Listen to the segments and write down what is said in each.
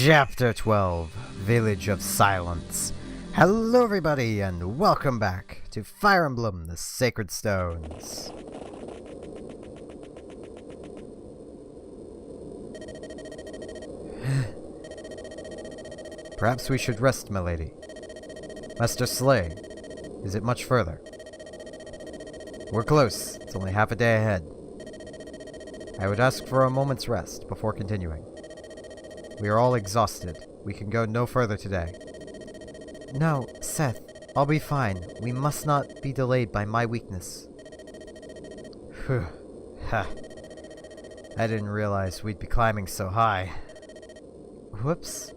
Chapter 12, Village of Silence. Hello everybody and welcome back to Fire Emblem, the Sacred Stones. Perhaps we should rest, my lady. Master Slay, is it much further? We're close. It's only half a day ahead. I would ask for a moment's rest before continuing. We are all exhausted. We can go no further today. No, Seth. I'll be fine. We must not be delayed by my weakness. Phew. Ha. I didn't realize we'd be climbing so high. Whoops.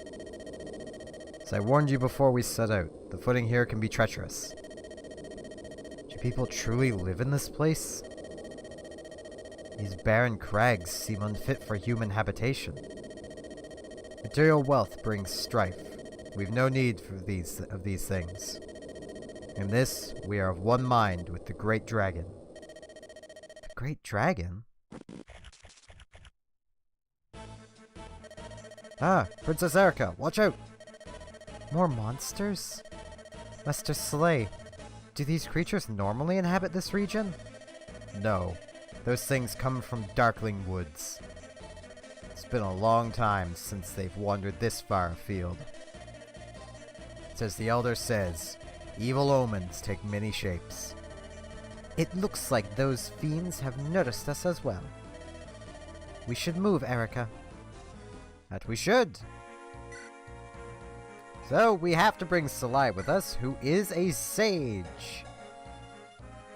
As I warned you before we set out, the footing here can be treacherous. Do people truly live in this place? These barren crags seem unfit for human habitation. Material wealth brings strife. We've no need for these things. In this, we are of one mind with the Great Dragon. The Great Dragon? Ah, Princess Erica, watch out! More monsters? Master Slay, do these creatures normally inhabit this region? No. Those things come from Darkling Woods. It's been a long time since they've wandered this far afield. It's as the Elder says, evil omens take many shapes. It looks like those fiends have noticed us as well. We should move, Erica. That we should. So, we have to bring Salai with us, who is a sage.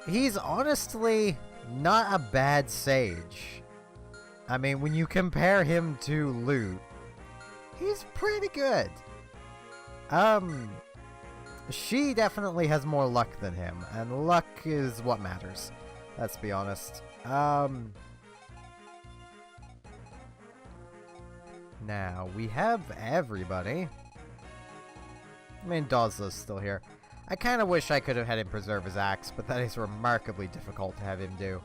He's honestly not a bad sage. I mean, when you compare him to Lute, he's pretty good. She definitely has more luck than him, and luck is what matters. Let's be honest. Now, we have everybody. I mean, Dozla's still here. I kind of wish I could have had him preserve his axe, but that is remarkably difficult to have him do.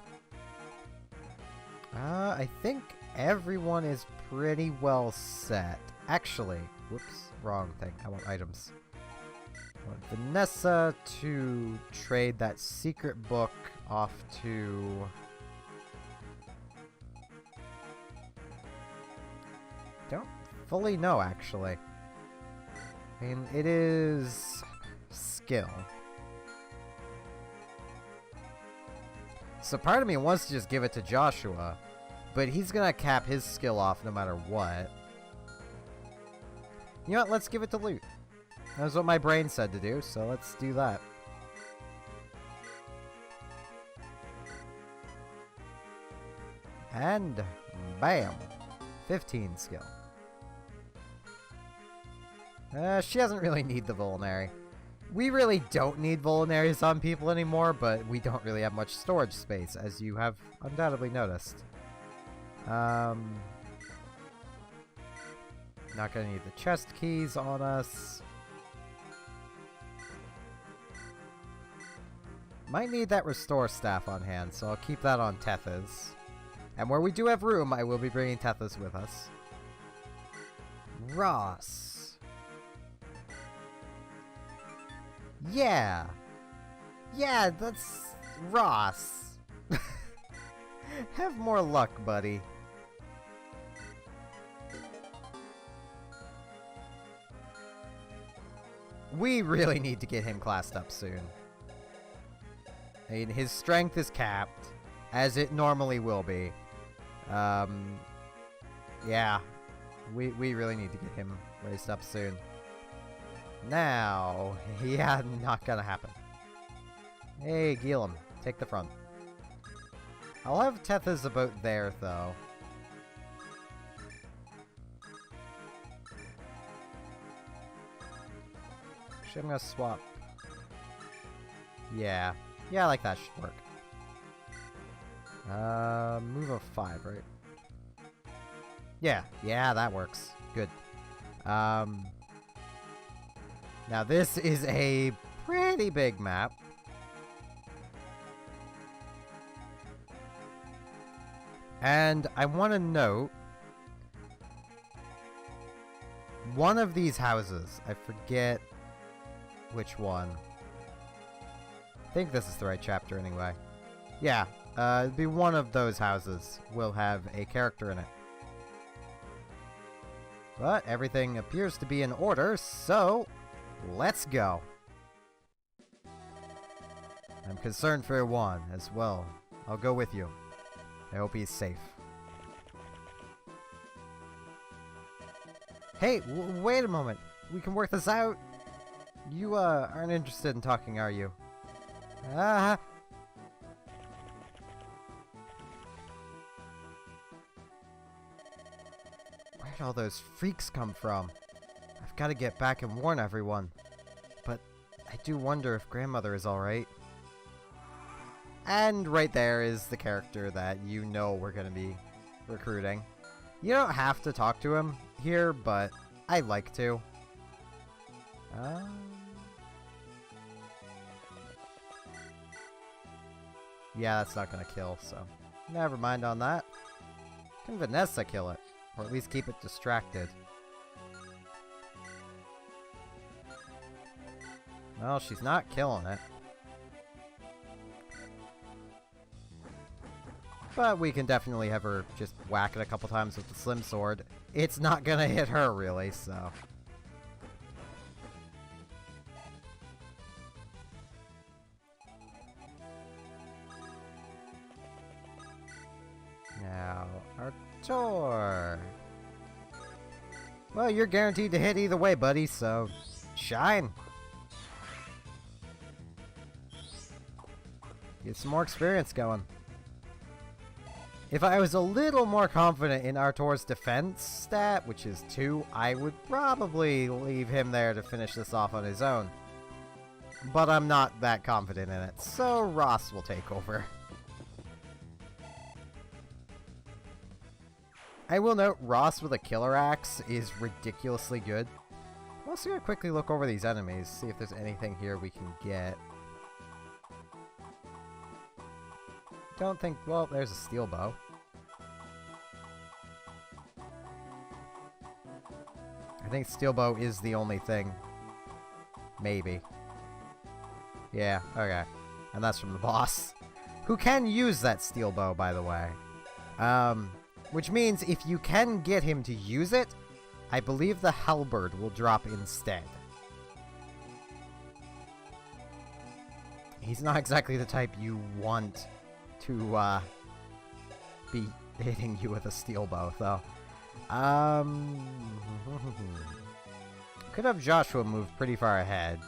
I think everyone is pretty well set. Actually, whoops, wrong thing. I want items. I want Vanessa to trade that secret book off to... Don't fully know, actually. I mean, it is... skill. So part of me wants to just give it to Joshua, but he's gonna cap his skill off no matter what. You know what? Let's give it to Lute. That's what my brain said to do, so let's do that. And bam! 15 skill. She doesn't really need the Vulnerary. We really don't need Vulneraries on people anymore, but we don't really have much storage space, as you have undoubtedly noticed. Not gonna need the chest keys on us. Might need that restore staff on hand, so I'll keep that on Tethys. And where we do have room, I will be bringing Tethys with us. Ross. Yeah! Yeah, that's Ross. Have more luck, buddy. We really need to get him classed up soon. I mean, his strength is capped, as it normally will be. Yeah. We really need to get him raised up soon. Now, yeah, not gonna happen. Hey, Gilum, take the front. I'll have Tethys about there, though. Actually, I'm gonna swap. Yeah. Yeah, I like that should work. Move of 5, right? Yeah. Yeah, that works. Good. Now this is a pretty big map. And I want to note one of these houses, I forget which one. I think this is the right chapter anyway. Yeah, it'd be one of those houses will have a character in it. But everything appears to be in order, so let's go. I'm concerned for Juan as well. I'll go with you. I hope he's safe. Hey, wait a moment. We can work this out. You, aren't interested in talking, are you? Ah! Where'd all those freaks come from? I've got to get back and warn everyone. But I do wonder if Grandmother is alright. And right there is the character that you know we're going to be recruiting. You don't have to talk to him here, but I like to. Yeah, that's not gonna kill, so never mind on that. Can Vanessa kill it? Or at least keep it distracted? Well, she's not killing it. But we can definitely have her just whack it a couple times with the Slim Sword. It's not gonna hit her, really, so... Now, Artur! Well, you're guaranteed to hit either way, buddy, so... shine! Get some more experience going. If I was a little more confident in Artur's defense stat, which is 2, I would probably leave him there to finish this off on his own. But I'm not that confident in it, so Ross will take over. I will note, Ross with a killer axe is ridiculously good. I'm also going to quickly look over these enemies, see if there's anything here we can get. Don't think... well, there's a steel bow. I think steel bow is the only thing. Maybe. Yeah, okay. And that's from the boss. Who can use that steel bow, by the way. Which means if you can get him to use it, I believe the halberd will drop instead. He's not exactly the type you want to be hitting you with a steel bow, though. Could have Joshua move pretty far ahead.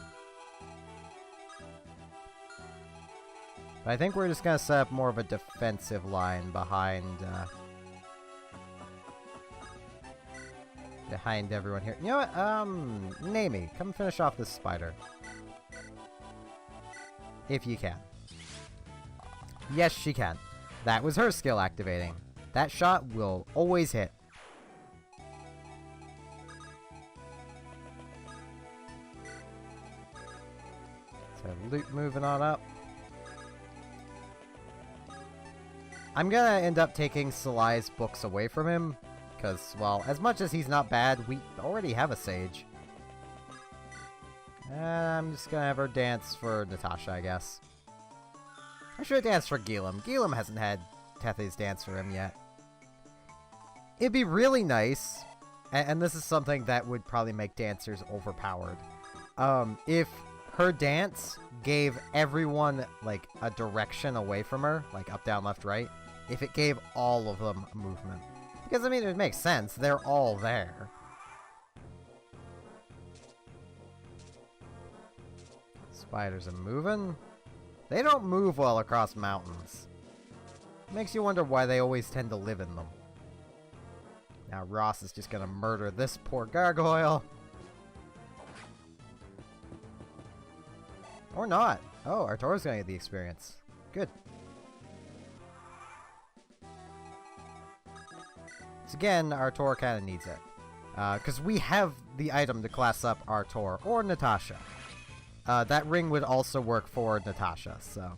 But I think we're just gonna set up more of a defensive line behind behind everyone here. You know what? Naomi, come finish off this spider. If you can. Yes, she can. That was her skill activating. That shot will always hit. So loot moving on up. I'm gonna end up taking Salai's books away from him. Because, well, as much as he's not bad, we already have a sage. I'm just gonna have her dance for Natasha, I guess. I should dance for Gilum. Gilum hasn't had Tethys dance for him yet. It'd be really nice, and this is something that would probably make dancers overpowered, if her dance gave everyone, like, a direction away from her, like up, down, left, right, if it gave all of them movement. Because, I mean, it makes sense. They're all there. Spiders are moving. They don't move well across mountains. Makes you wonder why they always tend to live in them. Now Ross is just gonna murder this poor gargoyle. Or not. Oh, Artur's gonna get the experience. Good. So again, Artur kinda needs it. Because we have the item to class up Artur or Natasha. That ring would also work for Natasha, so...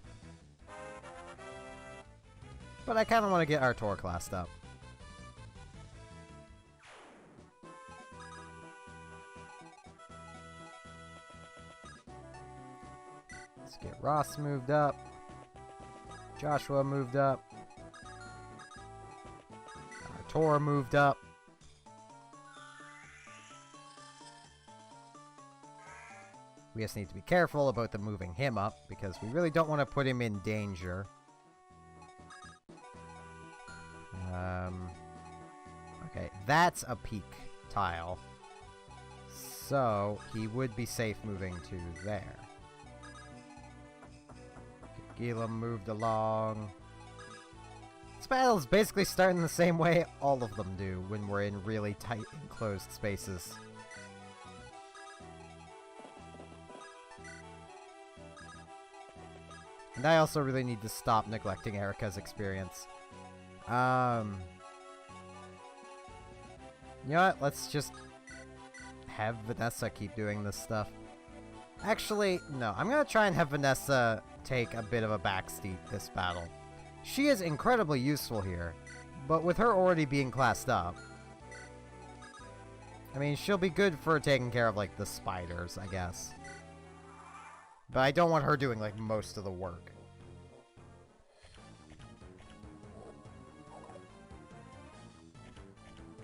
But I kind of want to get Artur classed up. Let's get Ross moved up. Joshua moved up. Tor moved up. We just need to be careful about the moving him up, because we really don't want to put him in danger. Okay, that's a peak tile. So, he would be safe moving to there. Okay, Gilum moved along. This battle is basically starting the same way all of them do when we're in really tight enclosed spaces. And I also really need to stop neglecting Erica's experience. You know what? Let's just have Vanessa keep doing this stuff. Actually, no. I'm gonna try and have Vanessa take a bit of a backseat this battle. She is incredibly useful here, but with her already being classed up, I mean, she'll be good for taking care of, like, the spiders, I guess. But I don't want her doing, like, most of the work.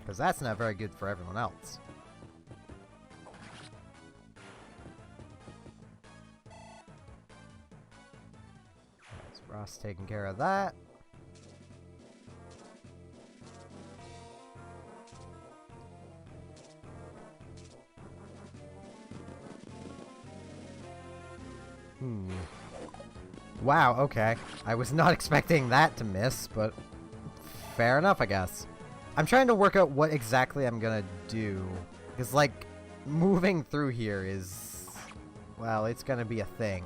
Because that's not very good for everyone else. That's Ross taking care of that. Wow, okay. I was not expecting that to miss, but fair enough, I guess. I'm trying to work out what exactly I'm gonna do. Because, like, moving through here is... well, it's gonna be a thing.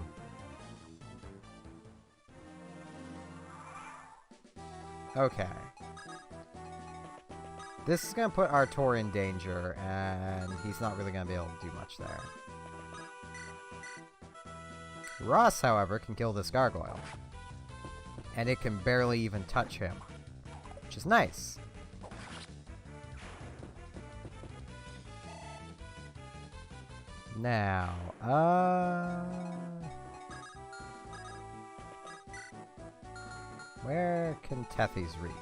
Okay. This is gonna put Artor in danger, and he's not really gonna be able to do much there. Ross, however, can kill this gargoyle. And it can barely even touch him. Which is nice. Now, where can Tethys reach?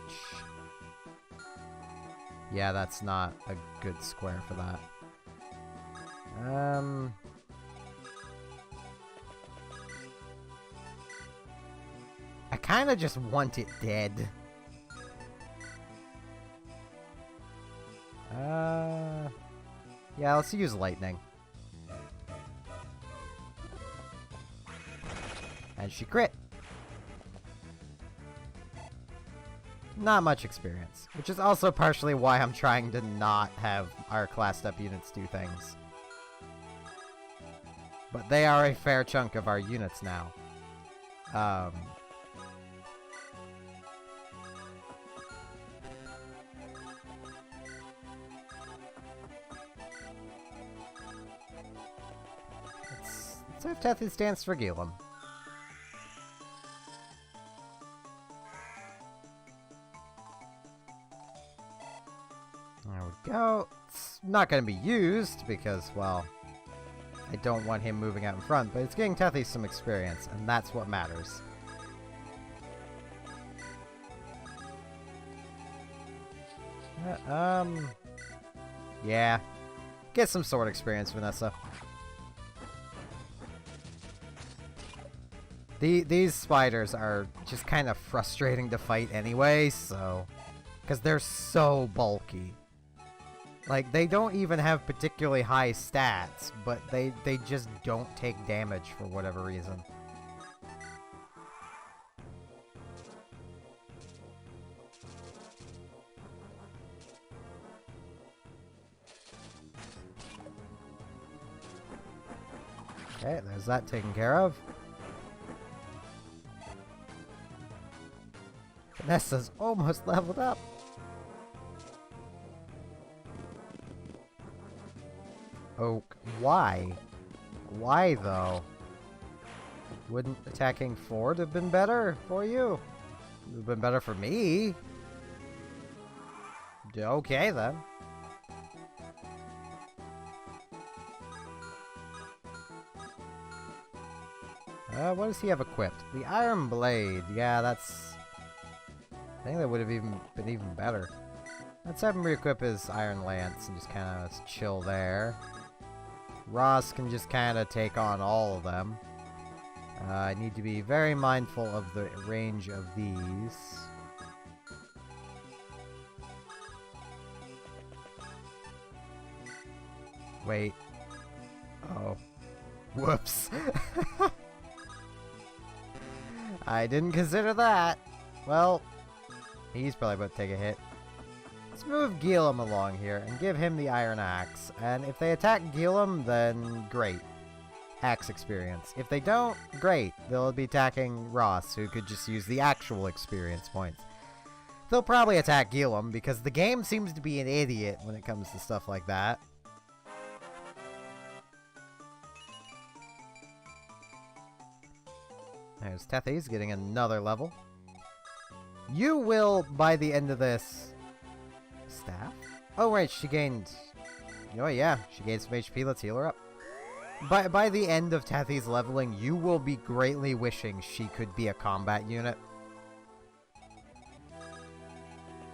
Yeah, that's not a good square for that. I kind of just want it dead. Yeah, let's use lightning. And she crit. Not much experience, which is also partially why I'm trying to not have our classed up units do things. But they are a fair chunk of our units now. Let's have Tethys dance for Gilum. There we go. It's not going to be used because, well, I don't want him moving out in front, but it's getting Tethys some experience, and that's what matters. Yeah. Get some sword experience, Vanessa. These spiders are just kind of frustrating to fight anyway, so... because they're so bulky. Like, they don't even have particularly high stats, but they just don't take damage for whatever reason. Okay, there's that taken care of. Vanessa's almost leveled up. Oh, why? Why, though? Wouldn't attacking Ford have been better for you? It would have been better for me. Okay, then. What does he have equipped? The Iron Blade. Yeah, that's... I think that would have been even better. Let's have him re-equip his Iron Lance and just kind of chill there. Ross can just kind of take on all of them. I need to be very mindful of the range of these. Wait. Oh. Whoops. I didn't consider that. Well, he's probably about to take a hit. Let's move Gilum along here and give him the Iron Axe. And if they attack Gilum, then great. Axe experience. If they don't, great. They'll be attacking Ross, who could just use the actual experience points. They'll probably attack Gilum, because the game seems to be an idiot when it comes to stuff like that. There's Tethys getting another level. You will, by the end of this... Staff? Oh, right, she gained... Oh, yeah, she gained some HP. Let's heal her up. By the end of Tethys leveling, you will be greatly wishing she could be a combat unit.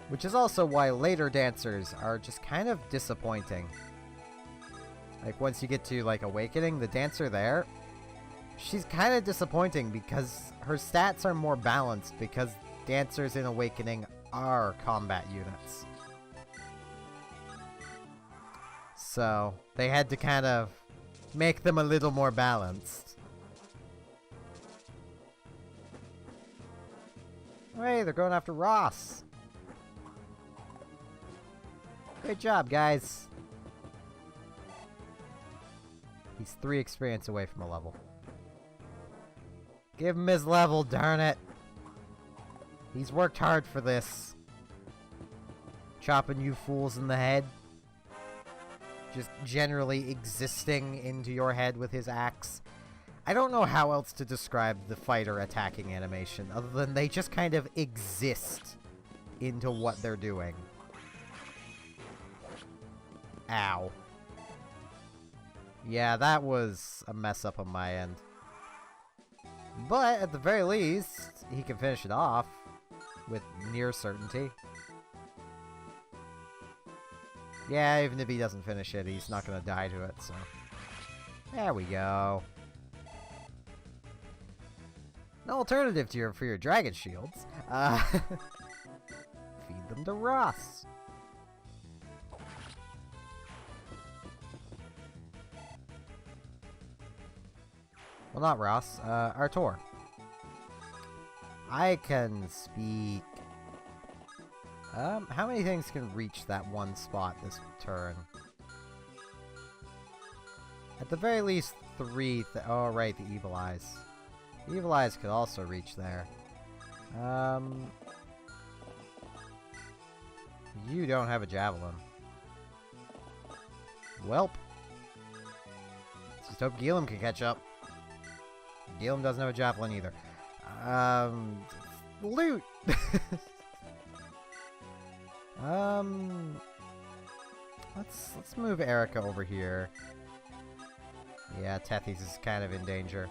Which is also why later dancers are just kind of disappointing. Like, once you get to, like, Awakening, the dancer there... She's kind of disappointing because her stats are more balanced because dancers in Awakening are combat units. So, they had to kind of make them a little more balanced. Hey, they're going after Ross! Great job, guys! He's 3 experience away from a level. Give him his level, darn it! He's worked hard for this. Chopping you fools in the head. Just generally existing into your head with his axe. I don't know how else to describe the fighter attacking animation, other than they just kind of exist into what they're doing. Ow. Yeah, that was a mess up on my end. But, at the very least, he can finish it off with near certainty. Yeah, even if he doesn't finish it, he's not going to die to it, so... There we go. An alternative to for your dragon shields. Feed them to Ross. Well, not Ross, Artur. I can speak... how many things can reach that one spot this turn? At the very least, 3 oh, right, the Evil Eyes. The Evil Eyes could also reach there. You don't have a Javelin. Welp. Just hope Gilum can catch up. Gilum doesn't have a Javelin either. Loot! Let's move Erica over here. Yeah, Tethys is kind of in danger.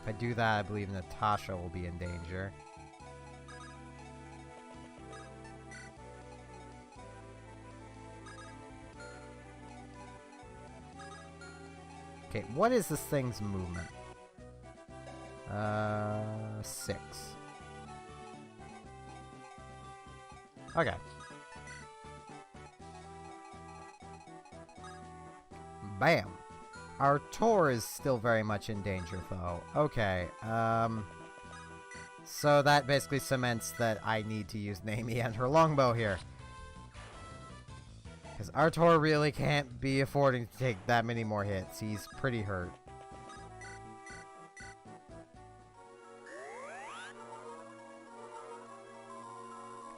If I do that, I believe Natasha will be in danger. Okay, what is this thing's movement? 6. Okay. Bam! Artur is still very much in danger, though. Okay, so that basically cements that I need to use Naomi and her longbow here. Because Artur really can't be affording to take that many more hits. He's pretty hurt.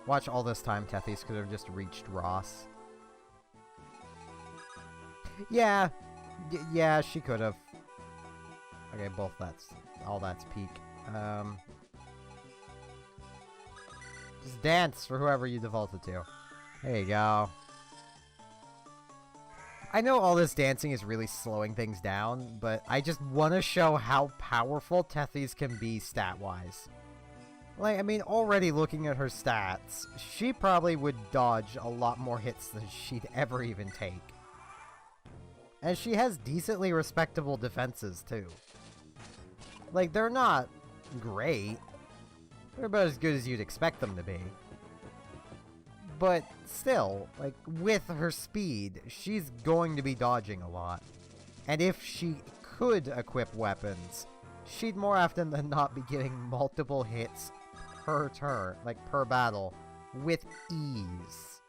Watch, all this time, Tethys could have just reached Ross. Yeah. Yeah, she could have. Okay, both all that's peak. Just dance for whoever you defaulted to. There you go. I know all this dancing is really slowing things down, but I just want to show how powerful Tethys can be stat-wise. Like, I mean, already looking at her stats, she probably would dodge a lot more hits than she'd ever even take. And she has decently respectable defenses, too. Like, they're not great. They're about as good as you'd expect them to be. But still, like, with her speed, she's going to be dodging a lot. And if she could equip weapons, she'd more often than not be getting multiple hits per turn, like per battle, with ease.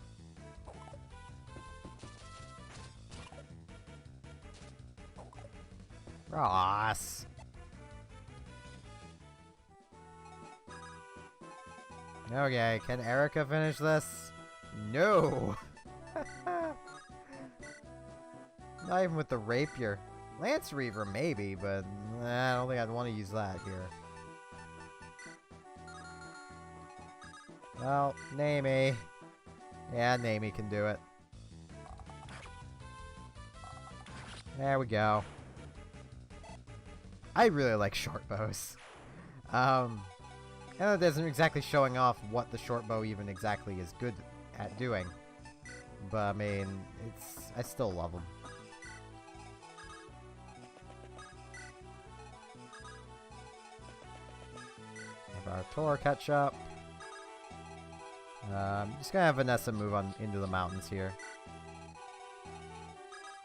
Ross. Okay, can Erica finish this? No! Not even with the rapier. Lance Reaver, maybe, but I don't think I'd want to use that here. Well, Namie. Yeah, Namie can do it. There we go. I really like short bows. I know it isn't exactly showing off what the short bow even exactly is good at doing. But, I mean, I still love them. Have our Tor catch up. Just gonna have Vanessa move on into the mountains here.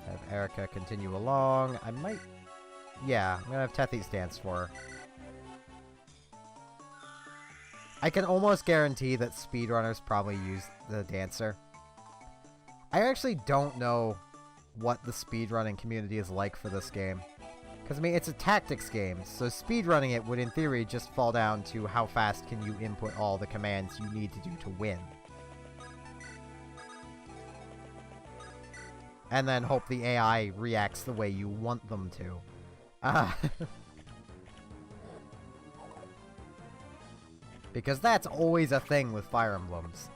Have Erica continue along. I might... Yeah, I'm gonna have Tethys dance for her. I can almost guarantee that speedrunners probably use the dancer. I actually don't know what the speedrunning community is like for this game. Because, I mean, it's a tactics game, so speedrunning it would, in theory, just fall down to how fast can you input all the commands you need to do to win. And then hope the AI reacts the way you want them to. Because that's always a thing with Fire Emblems.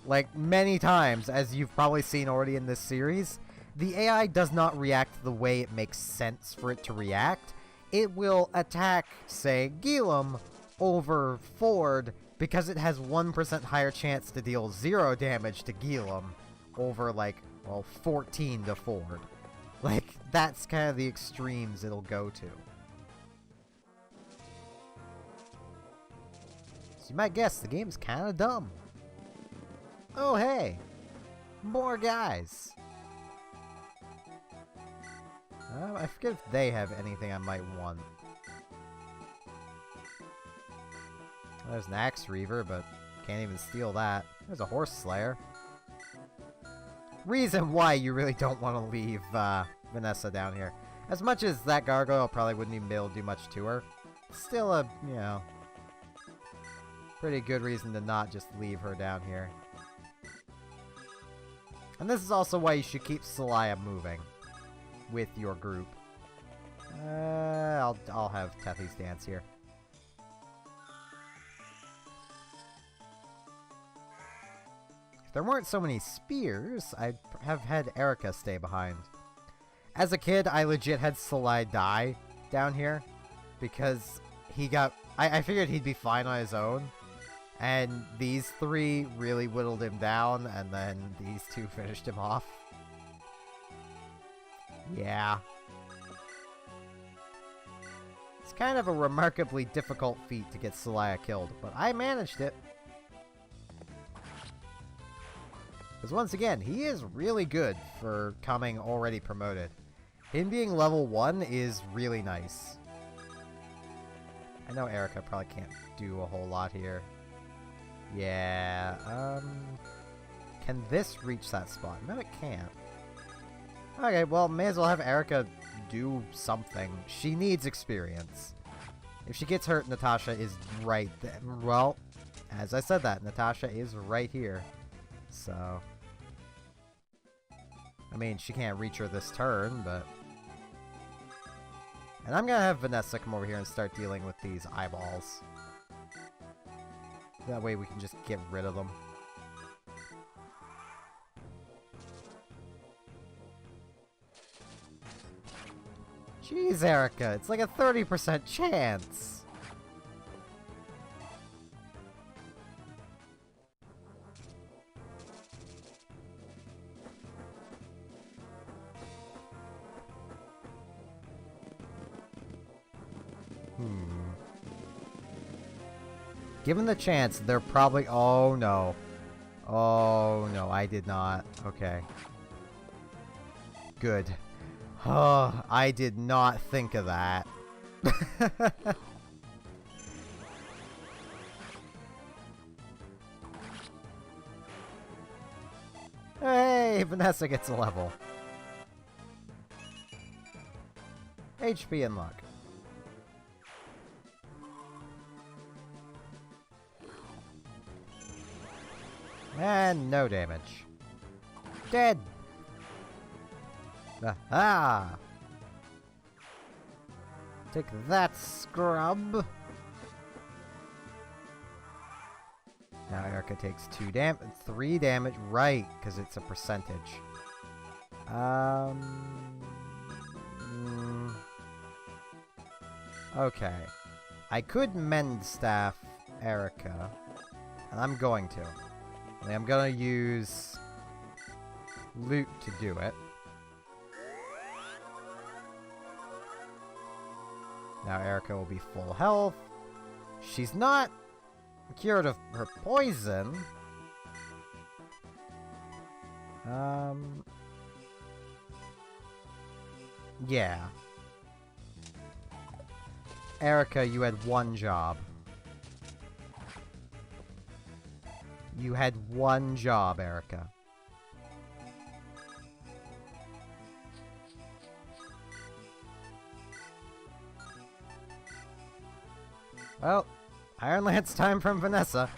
Like, many times, as you've probably seen already in this series, the AI does not react the way it makes sense for it to react. It will attack, say, Gilum over Ford because it has 1% higher chance to deal 0 damage to Gilum over, like, well, 14 to Ford. Like, that's kind of the extremes it'll go to. So you might guess, the game's kind of dumb. Oh, hey! More guys! I forget if they have anything I might want. There's an Axe Reaver, but can't even steal that. There's a Horse Slayer. Reason why you really don't want to leave Vanessa down here. As much as that gargoyle probably wouldn't even be able to do much to her, still a, you know, pretty good reason to not just leave her down here. And this is also why you should keep Celaya moving with your group. I'll have Tethys dance here. If there weren't so many spears, I'd have had Erica stay behind. As a kid, I legit had Celaya die down here because he got... I figured he'd be fine on his own. And these three really whittled him down, and then these two finished him off. Yeah. It's kind of a remarkably difficult feat to get Celaya killed, but I managed it. Because once again, he is really good for coming already promoted. Him being level 1 is really nice. I know Erica probably can't do a whole lot here. Yeah, can this reach that spot? No, it can't. Okay, well, may as well have Erica do something. She needs experience. If she gets hurt, Natasha is right there. Well, as I said that, Natasha is right here. So... I mean, she can't reach her this turn, but... And I'm gonna have Vanessa come over here and start dealing with these eyeballs. That way we can just get rid of them. Jeez, Erica, it's like a 30% chance! Given the chance, they're probably... Oh, no. Oh, no, I did not. Okay. Good. Oh, I did not think of that. Hey, Vanessa gets a level. HP and luck. And no damage. Dead! Aha! Take that, scrub! Now Erica takes 3 damage. Right, because it's a percentage. Okay. I could mend staff Erica. And I'm going to. I'm gonna use loot to do it. Now Erica will be full health. She's not cured of her poison. Yeah. Erica, you had 1 job. You had 1 job, Erica. Well, Iron Lance time from Vanessa,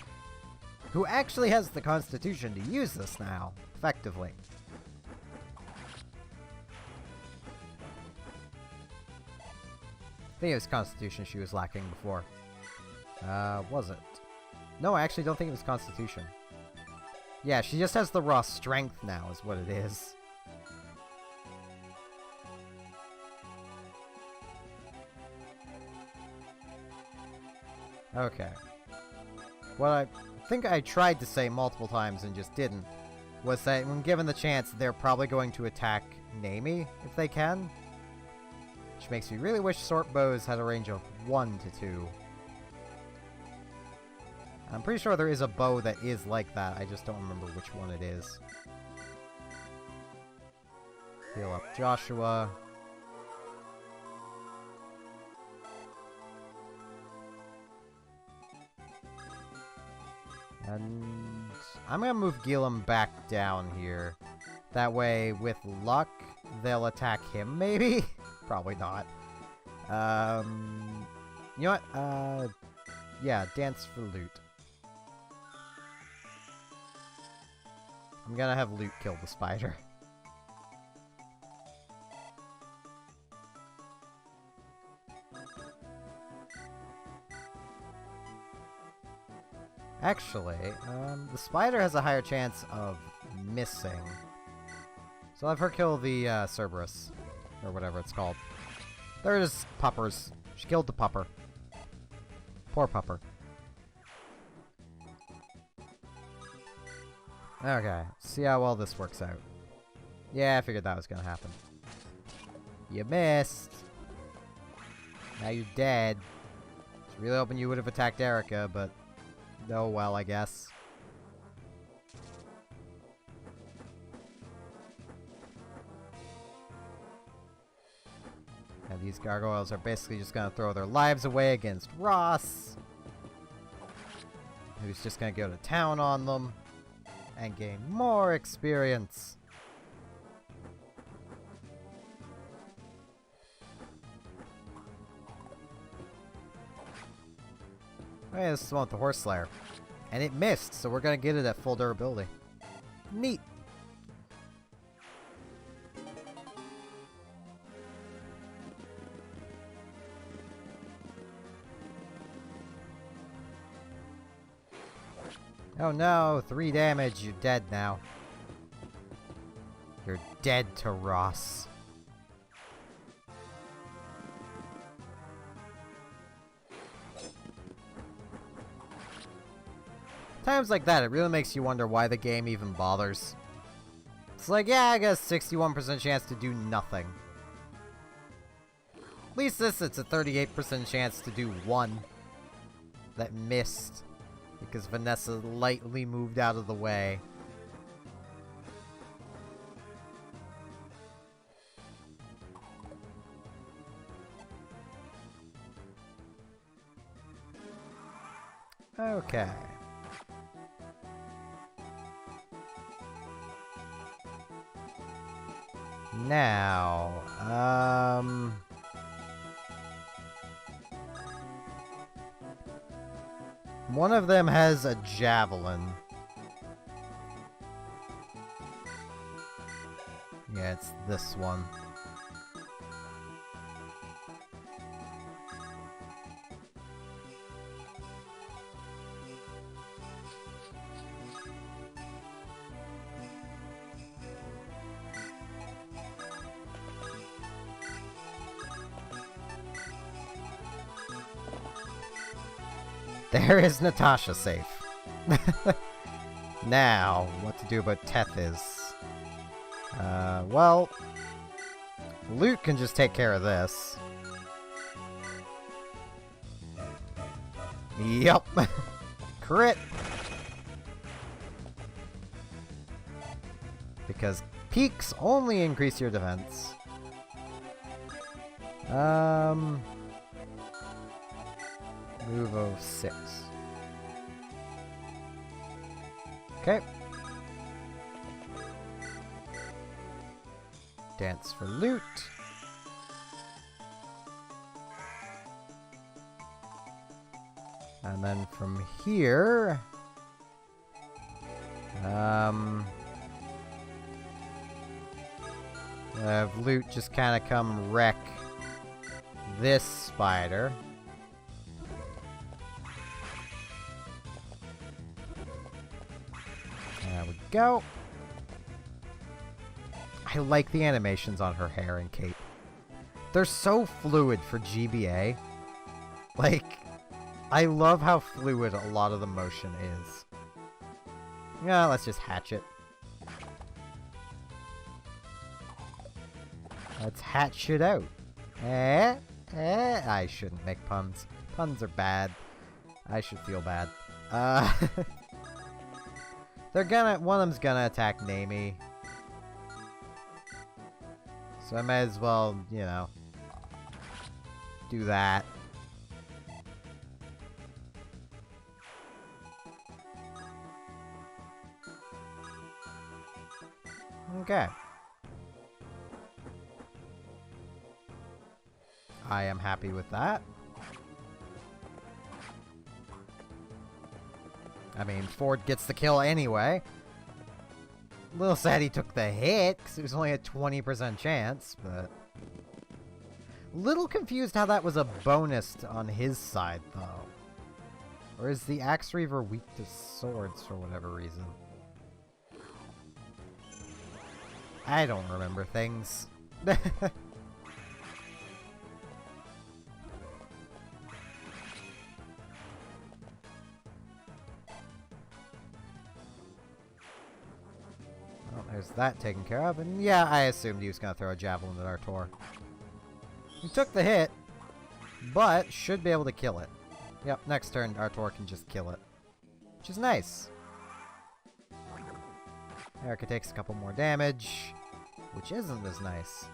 who actually has the constitution to use this now, effectively. I think it was constitution she was lacking before. Was it? No, I actually don't think it was constitution. Yeah, she just has the raw strength now, is what it is. Okay. What I think I tried to say multiple times and just didn't, was that when given the chance, they're probably going to attack Namie, if they can. Which makes me really wish Sword Bows had a range of 1 to 2. I'm pretty sure there is a bow that is like that, I just don't remember which one it is. Heal up Joshua. And I'm gonna move Gilliam back down here. That way, with luck, they'll attack him, maybe? Probably not. You know what? Yeah, dance for loot. I'm gonna have loot kill the spider. Actually, the spider has a higher chance of missing. So I'll have her kill the Cerberus. Or whatever it's called. There it is, puppers. She killed the pupper. Poor pupper. Okay, see how well this works out. Yeah, I figured that was gonna happen. You missed! Now you're dead. I was really hoping you would have attacked Erica, but... oh well, I guess. And these gargoyles are basically just gonna throw their lives away against Ross, who's just gonna go to town on them and gain more experience. Okay, this is the one with the Horse Slayer. And it missed, so we're gonna get it at full durability. Neat! Oh no, 3 damage, you're dead now. You're dead to Ross. Times like that, it really makes you wonder why the game even bothers. It's like, yeah, I guess 61% chance to do nothing. At least this, it's a 38% chance to do one. That missed. Because Vanessa lightly moved out of the way. Okay. Now, one of them has a javelin. Yeah, it's this one. There is Natasha safe. Now, what to do about Tethys? Well, Loot can just take care of this. Yup. Crit. Because peaks only increase your defense. Move of 6. Okay. Dance for Loot. And then from here... have Loot just kind of come wreck this spider. There we go. I like the animations on her hair and cape. They're so fluid for GBA. Like, I love how fluid a lot of the motion is. Yeah, let's just hatch it. Let's hatch it out. I shouldn't make puns. Puns are bad. I should feel bad. One of them's gonna attack Namie. So I might as well, you know, do that. Okay. I am happy with that. I mean, Ford gets the kill anyway. A little sad he took the hit, because it was only a 20% chance, but... Little confused how that was a bonus on his side, though. Or is the Axe Reaver weak to swords for whatever reason? I don't remember things. There's that taken care of, and yeah, I assumed he was going to throw a javelin at Artor. He took the hit, but should be able to kill it. Yep, next turn Artor can just kill it, which is nice. Erica takes a couple more damage, which isn't as nice.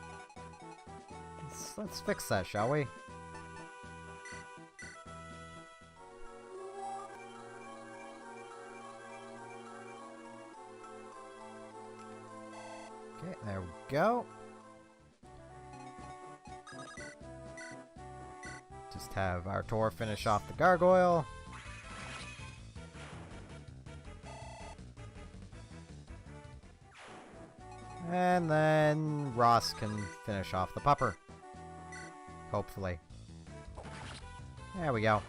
Let's fix that, shall we? Okay, there we go. Just have Artor finish off the gargoyle. And then Ross can finish off the pupper. Hopefully. There we go.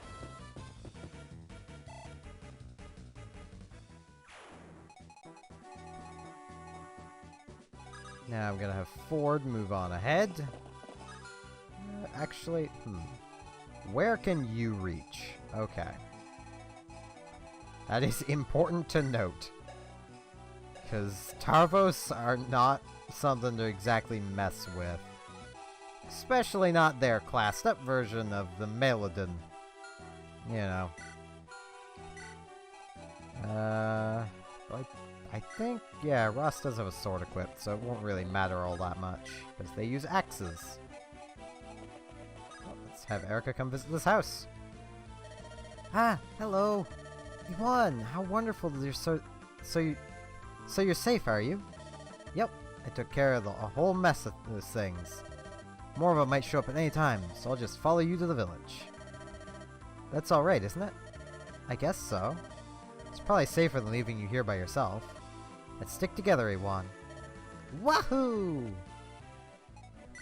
Now I'm gonna have Ford move on ahead. Actually, where can you reach? Okay. That is important to note. Because Tarvos are not something to exactly mess with. Especially not their classed up version of the Melodon. You know. I think, yeah, Ross does have a sword equipped, so it won't really matter all that much. Because they use axes. Well, let's have Erica come visit this house. Ah, hello. Yuan, how wonderful that you're so you're safe, are you? Yep, I took care of a whole mess of those things. More of them might show up at any time, so I'll just follow you to the village. That's alright, isn't it? I guess so. It's probably safer than leaving you here by yourself. Let's stick together, Yuan. Wahoo!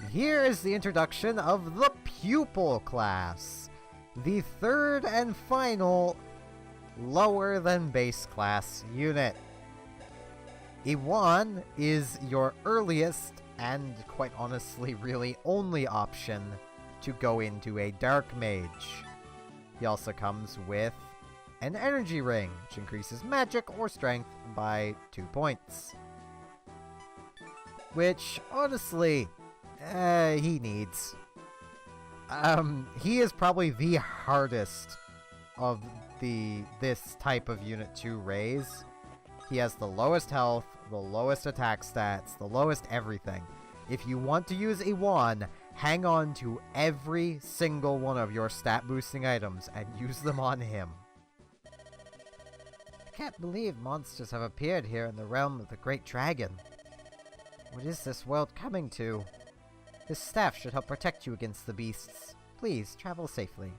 Here is the introduction of the Pupil class. The third and final lower than base class unit. Yuan is your earliest and, quite honestly, really only option to go into a Dark Mage. He also comes with an energy ring, which increases magic or strength by 2 points. Which, honestly, he needs. He is probably the hardest of this type of unit to raise. He has the lowest health, the lowest attack stats, the lowest everything. If you want to use Yuan, hang on to every single one of your stat boosting items and use them on him. I can't believe monsters have appeared here in the realm of the Great Dragon. What is this world coming to? This staff should help protect you against the beasts. Please, travel safely.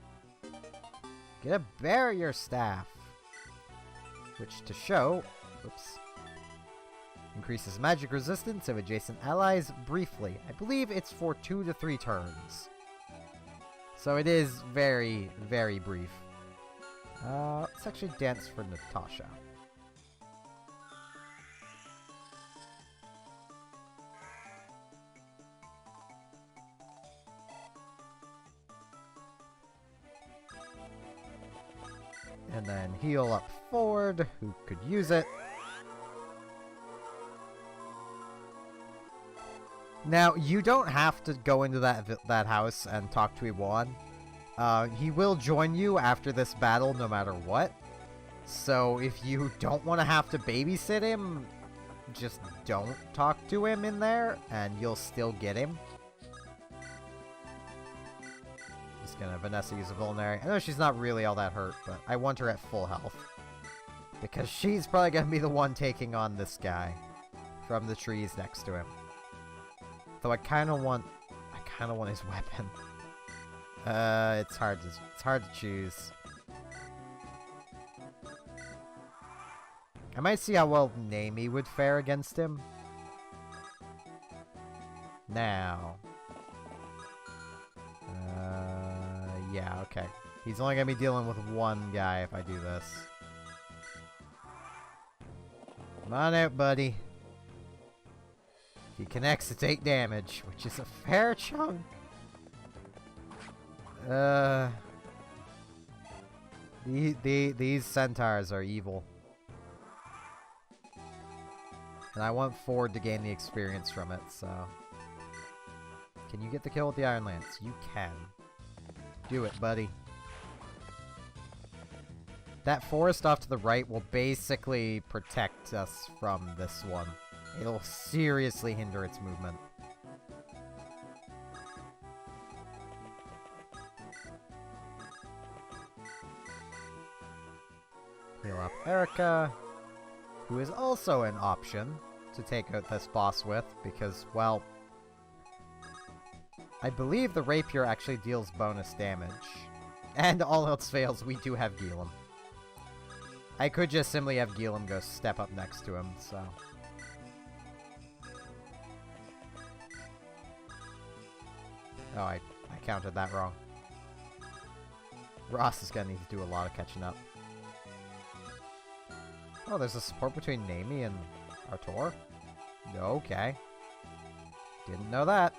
Get a barrier staff. Which to show... Oops. Increases magic resistance of adjacent allies briefly. I believe it's for 2 to 3 turns. So it is very, very brief. Let's actually dance for Natasha. And then heal up Ford, who could use it. Now, you don't have to go into that house and talk to Yuan. He will join you after this battle no matter what. So if you don't want to have to babysit him, just don't talk to him in there, and you'll still get him. Just gonna Vanessa use a Vulnerary. I know she's not really all that hurt, but I want her at full health. Because she's probably gonna be the one taking on this guy from the trees next to him. Though I kinda want his weapon. It's hard to choose. I might see how well Naomi would fare against him. Now. Yeah, okay. He's only gonna be dealing with one guy if I do this. Come on out, buddy. If he connects, it's 8 damage, which is a fair chunk. These centaurs are evil. And I want Ford to gain the experience from it, so... Can you get the kill with the Iron Lance? You can. Do it, buddy. That forest off to the right will basically protect us from this one. It'll seriously hinder its movement. Heal up Erica, who is also an option to take out this boss with, because, well... I believe the Rapier actually deals bonus damage. And all else fails, we do have Gilum. I could just simply have Gilum go step up next to him, so... Oh, I counted that wrong. Ross is gonna need to do a lot of catching up. Oh, there's a support between Naomi and Artur? Okay. Didn't know that.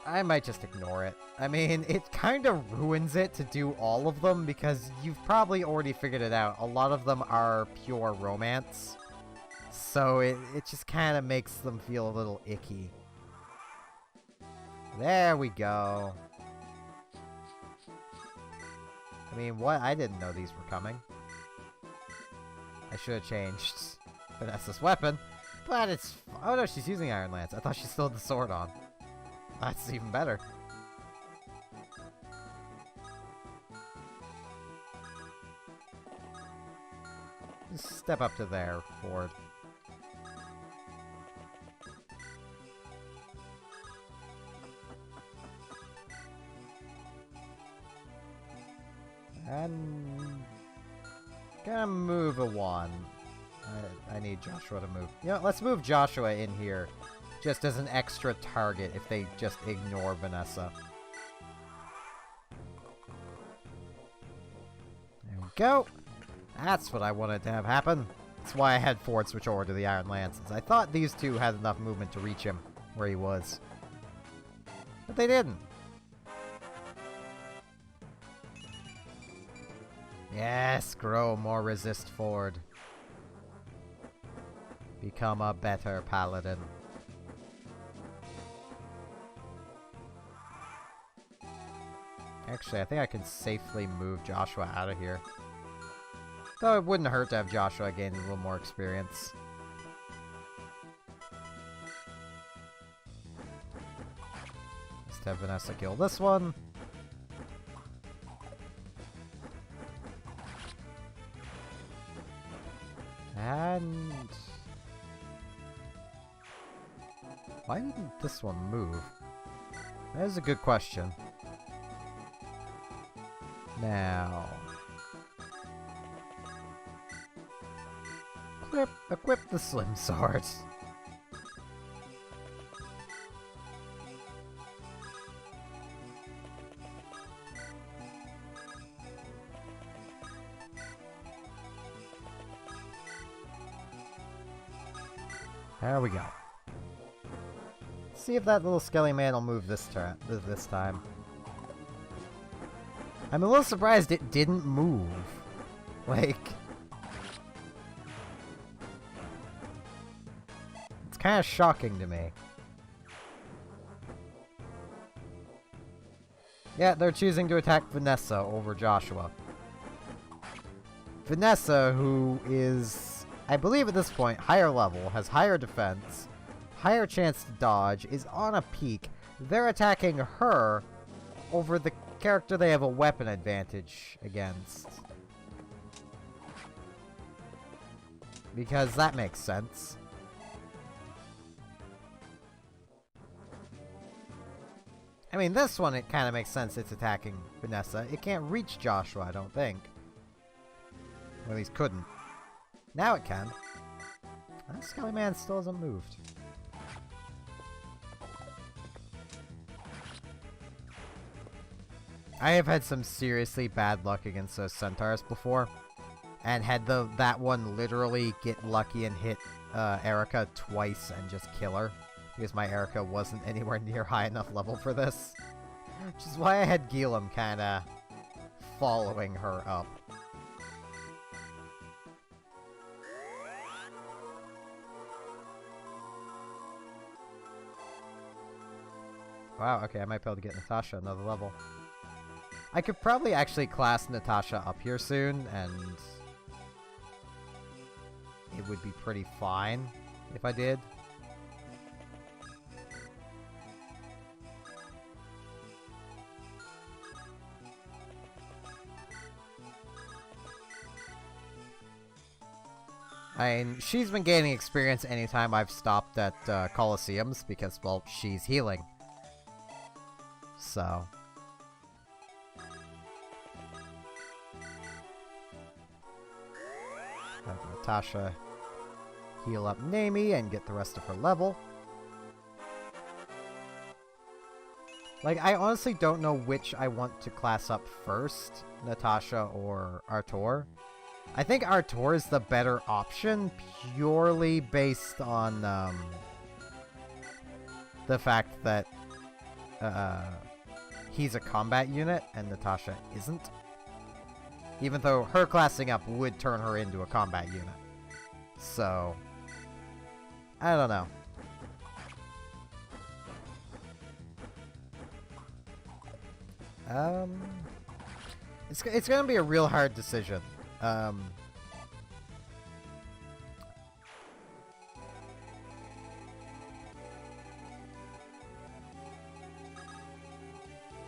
I might just ignore it. I mean, it kind of ruins it to do all of them because you've probably already figured it out. A lot of them are pure romance. So it just kind of makes them feel a little icky. There we go. I mean, what? I didn't know these were coming. I should have changed Vanessa's weapon. But it's... Oh no, she's using Iron Lance. I thought she still had the sword on. That's even better. Just step up to there, Ford. And... gonna move a one. I need Joshua to move. You know, let's move Joshua in here. Just as an extra target if they just ignore Vanessa. There we go. That's what I wanted to have happen. That's why I had Ford switch over to the Iron Lances. I thought these two had enough movement to reach him where he was. But they didn't. Yes, grow more resist, Ford. Become a better paladin. Actually, I think I can safely move Joshua out of here. Though it wouldn't hurt to have Joshua gain a little more experience. Just have Vanessa kill this one. And... why didn't this one move? That is a good question. Now... equip the Slim Sword. There we go. See if that little skelly man will move this time. I'm a little surprised it didn't move. Like... it's kind of shocking to me. Yeah, they're choosing to attack Vanessa over Joshua. Vanessa, who is, I believe at this point, higher level, has higher defense, higher chance to dodge, is on a peak. They're attacking her over the character they have a weapon advantage against. Because that makes sense. I mean, this one, it kind of makes sense it's attacking Vanessa. It can't reach Joshua, I don't think. Or at least couldn't. Now it can. That Skelly Man still hasn't moved. I have had some seriously bad luck against those centaurs before. And had that one literally get lucky and hit Erica twice and just kill her. Because my Erica wasn't anywhere near high enough level for this. Which is why I had Gilum kinda following her up. Wow, okay, I might be able to get Natasha another level. I could probably actually class Natasha up here soon, and it would be pretty fine if I did. I mean, she's been gaining experience anytime I've stopped at Colosseums because, well, she's healing. So. Have Natasha heal up Nami and get the rest of her level. Like, I honestly don't know which I want to class up first, Natasha or Artur. I think Artur is the better option, purely based on the fact that he's a combat unit and Natasha isn't. Even though her classing up would turn her into a combat unit. So, I don't know. It's gonna be a real hard decision.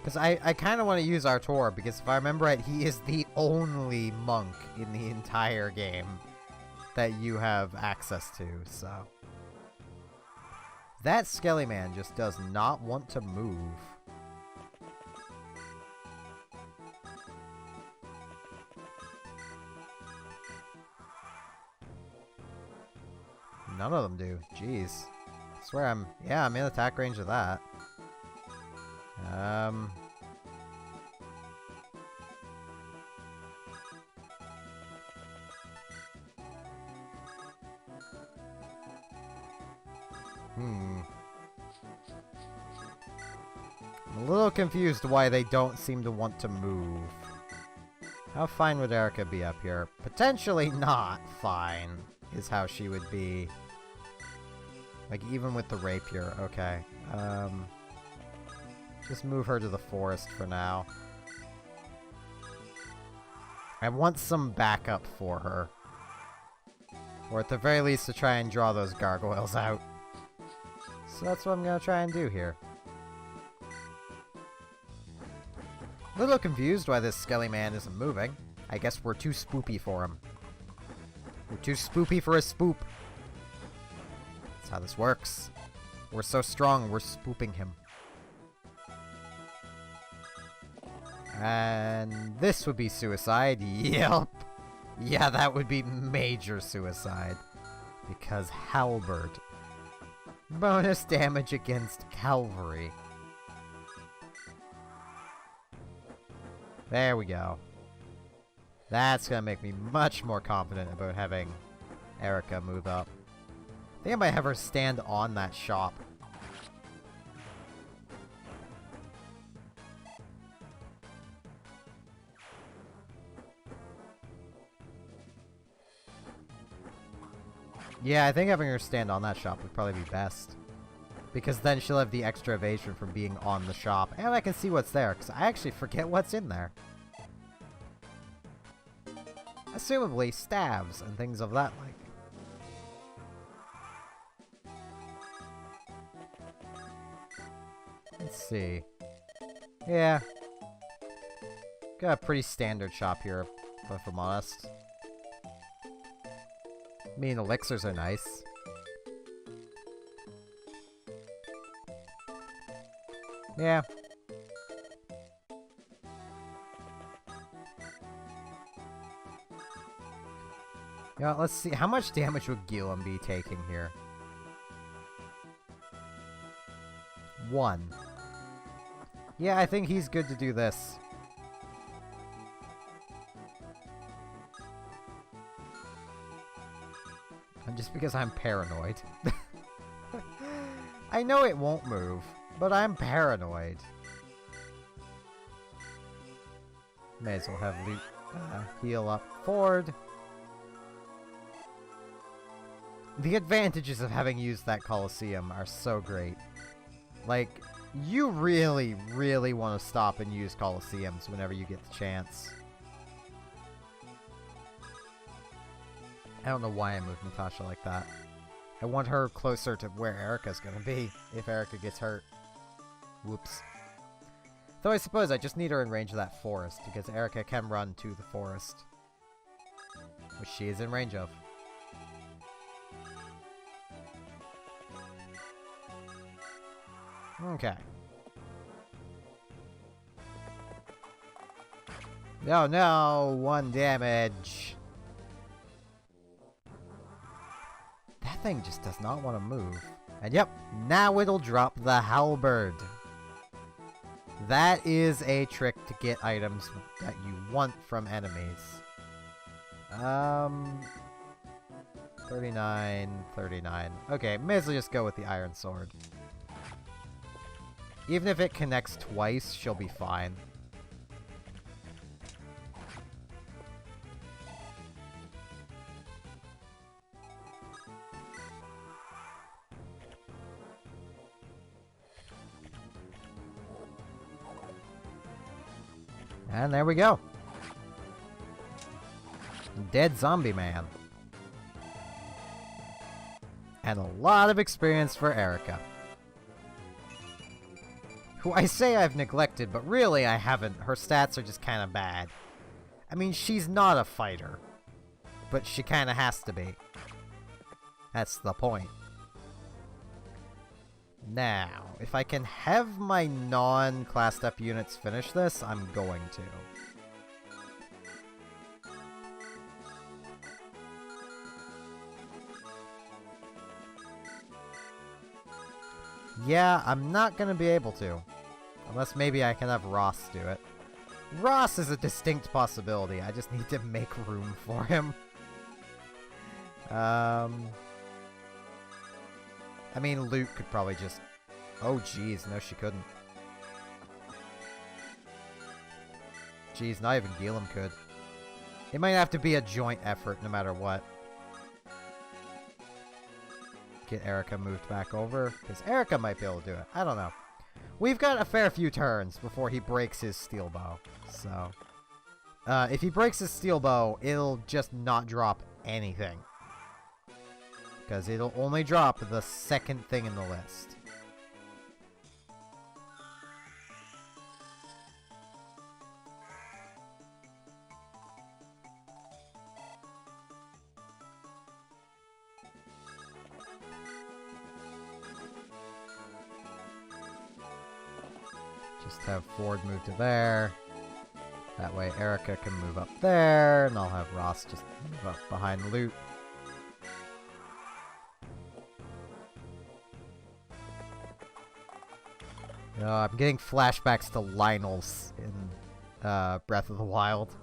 Because I kind of want to use Artur, because if I remember right, he is the only monk in the entire game that you have access to, so. That Skelly Man just does not want to move. None of them do. Jeez. I swear I'm in attack range of that. I'm a little confused why they don't seem to want to move. How fine would Erica be up here? Potentially not fine, is how she would be. Like, even with the rapier, okay. Just move her to the forest for now. I want some backup for her. Or at the very least to try and draw those gargoyles out. So that's what I'm gonna try and do here. A little confused why this Skelly Man isn't moving. I guess we're too spoopy for him. We're too spoopy for a spoop. That's how this works. We're so strong, we're spooping him. And this would be suicide. Yep. Yeah, that would be major suicide. Because halberd. Bonus damage against cavalry. There we go. That's gonna make me much more confident about having Erica move up. I think I might have her stand on that shop. Yeah, I think having her stand on that shop would probably be best. Because then she'll have the extra evasion from being on the shop. And I can see what's there, because I actually forget what's in there. Assumably, staves and things of that like. Let's see. Yeah. Got a pretty standard shop here, if I'm honest. I mean, elixirs are nice. Yeah. Yeah, let's see. How much damage would Gilliam be taking here? 1. Yeah, I think he's good to do this. And just because I'm paranoid. I know it won't move, but I'm paranoid. May as well have loot heal up Ford. The advantages of having used that Colosseum are so great. Like, you really, really want to stop and use Colosseums whenever you get the chance. I don't know why I moved Natasha like that. I want her closer to where Erica's gonna be, if Erica gets hurt. Whoops. Though I suppose I just need her in range of that forest, because Erica can run to the forest. Which she is in range of. Okay. No, no! 1 damage! That thing just does not want to move. And yep, now it'll drop the halberd. That is a trick to get items that you want from enemies. 39, 39. Okay, may as well just go with the iron sword. Even if it connects twice, she'll be fine. And there we go. Dead zombie man. And a lot of experience for Erica. Who I say I've neglected, but really I haven't. Her stats are just kind of bad. I mean, she's not a fighter. But she kind of has to be. That's the point. Now, if I can have my non-classed up units finish this, I'm going to. Yeah, I'm not gonna be able to. Unless maybe I can have Ross do it. Ross is a distinct possibility, I just need to make room for him. I mean, Luke could probably just... Oh, jeez, no she couldn't. Jeez, not even Gilliam could. It might have to be a joint effort no matter what. Get Erica moved back over, because Erica might be able to do it. I don't know. We've got a fair few turns before he breaks his steel bow, so... if he breaks his steel bow, it'll just not drop anything. Because it'll only drop the second thing in the list. Just have Ford move to there. That way Erica can move up there, and I'll have Ross just move up behind Luke. I'm getting flashbacks to Lionel's in Breath of the Wild.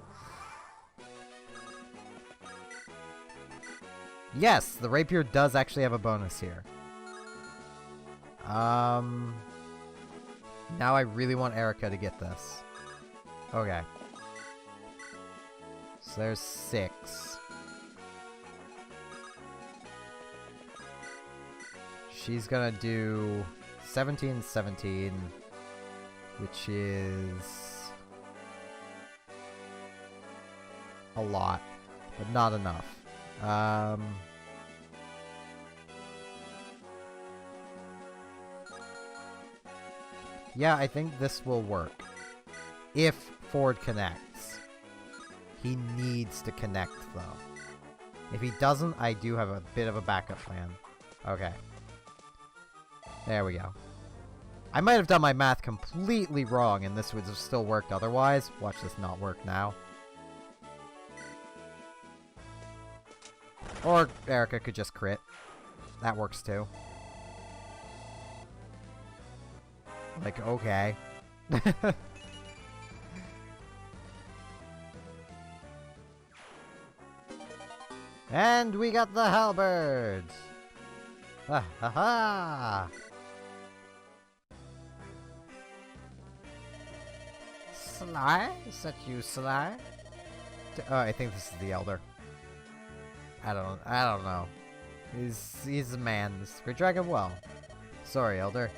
Yes, the rapier does actually have a bonus here. Now I really want Erica to get this. Okay. So there's 6. She's gonna do 17, 17, which is a lot, but not enough. Yeah, I think this will work. If Ford connects. He needs to connect, though. If he doesn't, I do have a bit of a backup plan. Okay. There we go. I might have done my math completely wrong, and this would have still worked otherwise. Watch this not work now. Or Erica could just crit. That works too. Like, okay. And we got the halberd! Ha ha ha! Sly? Is that you, Sly? Oh, I think this is the Elder. I don't know. He's a man. This great dragon well. Sorry, Elder.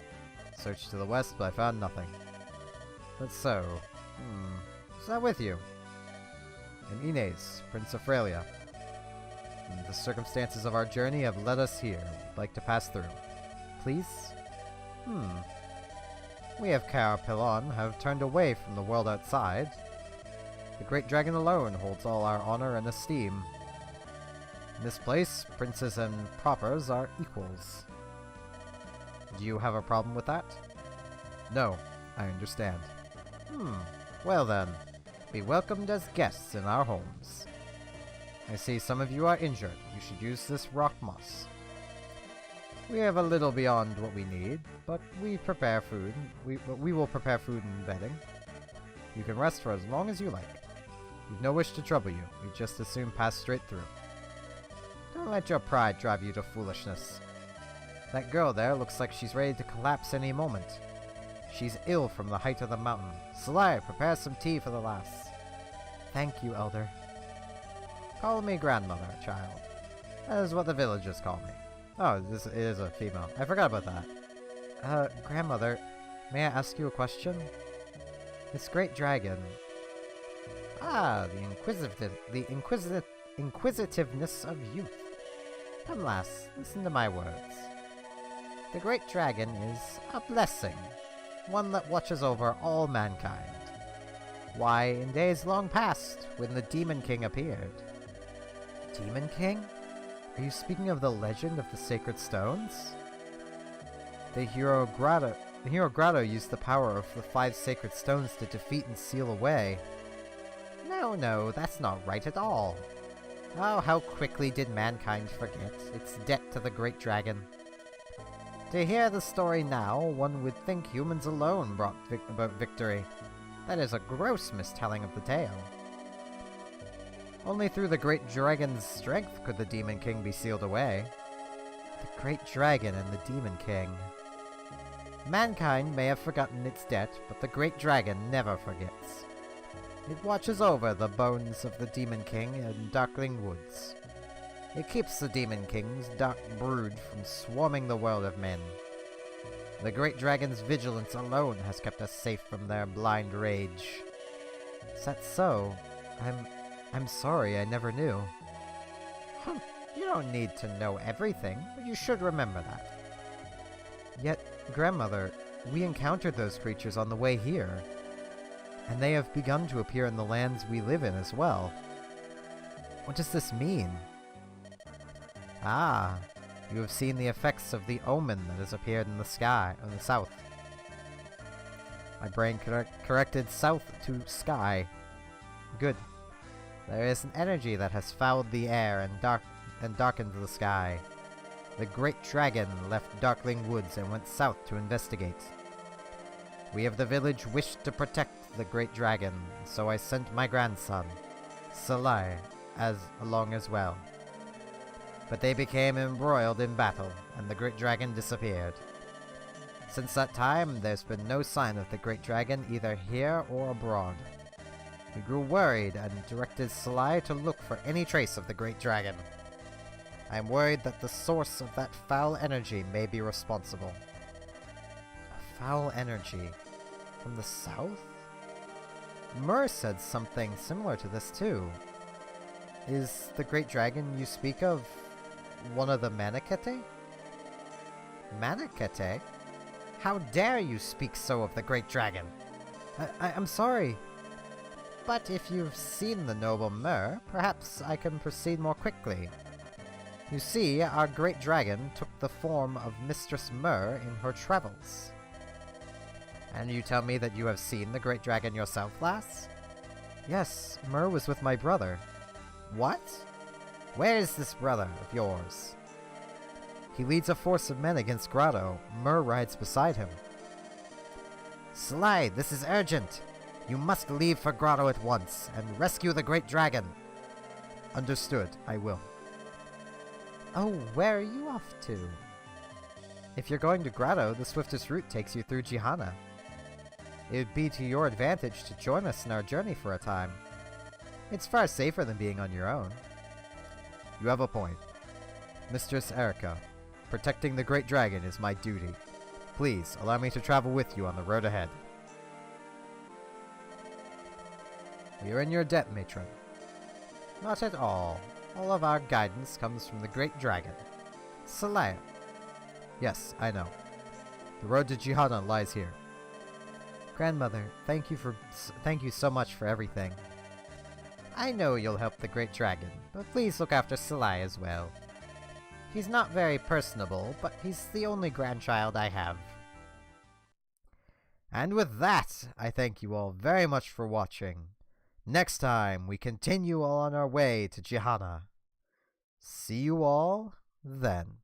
Searched to the west, but I found nothing. But so, is that with you? And Inez, Prince of Frelia. The circumstances of our journey have led us here. We'd like to pass through. Please? We of Caer Pilon have turned away from the world outside. The great dragon alone holds all our honor and esteem. In this place, princes and paupers are equals. Do you have a problem with that? No, I understand. Well then, be welcomed as guests in our homes. I see some of you are injured. You should use this rock moss. We have a little beyond what we need, but we prepare food. We will prepare food and bedding. You can rest for as long as you like. We've no wish to trouble you. We just as soon pass straight through. Don't let your pride drive you to foolishness. That girl there looks like she's ready to collapse any moment. She's ill from the height of the mountain. Salai, prepare some tea for the lass. Thank you, Elder. Call me grandmother, child. That is what the villagers call me. Oh, this is a female. I forgot about that. Grandmother, may I ask you a question? This great dragon... Ah, the inquisitiveness of youth. Come, lass, listen to my words. The great dragon is a blessing, one that watches over all mankind. Why, in days long past, when the Demon King appeared... Demon King? Are you speaking of the legend of the Sacred Stones? The hero Grotto used the power of the 5 Sacred Stones to defeat and seal away. No, that's not right at all. Oh, how quickly did mankind forget its debt to the Great Dragon. To hear the story now, one would think humans alone brought about victory. That is a gross mistelling of the tale. Only through the Great Dragon's strength could the Demon King be sealed away. The Great Dragon and the Demon King. Mankind may have forgotten its debt, but the Great Dragon never forgets. It watches over the bones of the Demon King in darkling woods. It keeps the Demon King's dark brood from swarming the world of men. The Great Dragon's vigilance alone has kept us safe from their blind rage. Is that so? I'm sorry, I never knew. You don't need to know everything, but you should remember that. Yet, Grandmother, we encountered those creatures on the way here. And they have begun to appear in the lands we live in as well. What does this mean? Ah, you have seen the effects of the omen that has appeared in the sky, in the south. My brain corrected south to sky. Good. There is an energy that has fouled the air and darkened the sky. The Great Dragon left Darkling Woods and went south to investigate. We of the village wished to protect the Great Dragon, so I sent my grandson, Salai, along as well. But they became embroiled in battle, and the Great Dragon disappeared. Since that time, there's been no sign of the Great Dragon either here or abroad. We grew worried and directed Salai to look for any trace of the Great Dragon. I am worried that the source of that foul energy may be responsible. A foul energy? From the south? Mur said something similar to this too. Is the Great Dragon you speak of one of the Manakete? Manakete? How dare you speak so of the Great Dragon? I'm sorry. But if you've seen the noble Mur, perhaps I can proceed more quickly. You see, our Great Dragon took the form of Mistress Mur in her travels. And you tell me that you have seen the Great Dragon yourself, lass? Yes, Mur was with my brother. What? Where is this brother of yours? He leads a force of men against Grotto. Mur rides beside him. Salai, this is urgent! You must leave for Grotto at once, and rescue the Great Dragon! Understood, I will. Oh, where are you off to? If you're going to Grotto, the swiftest route takes you through Jihana. It would be to your advantage to join us in our journey for a time. It's far safer than being on your own. You have a point. Mistress Erica, protecting the Great Dragon is my duty. Please, allow me to travel with you on the road ahead. We are in your debt, matron. Not at all. All of our guidance comes from the Great Dragon. Salaya. Yes, I know. The road to Jihana lies here. Grandmother, thank you so much for everything. I know you'll help the Great Dragon, but please look after Salai as well. He's not very personable, but he's the only grandchild I have. And with that, I thank you all very much for watching. Next time, we continue on our way to Jihana. See you all then.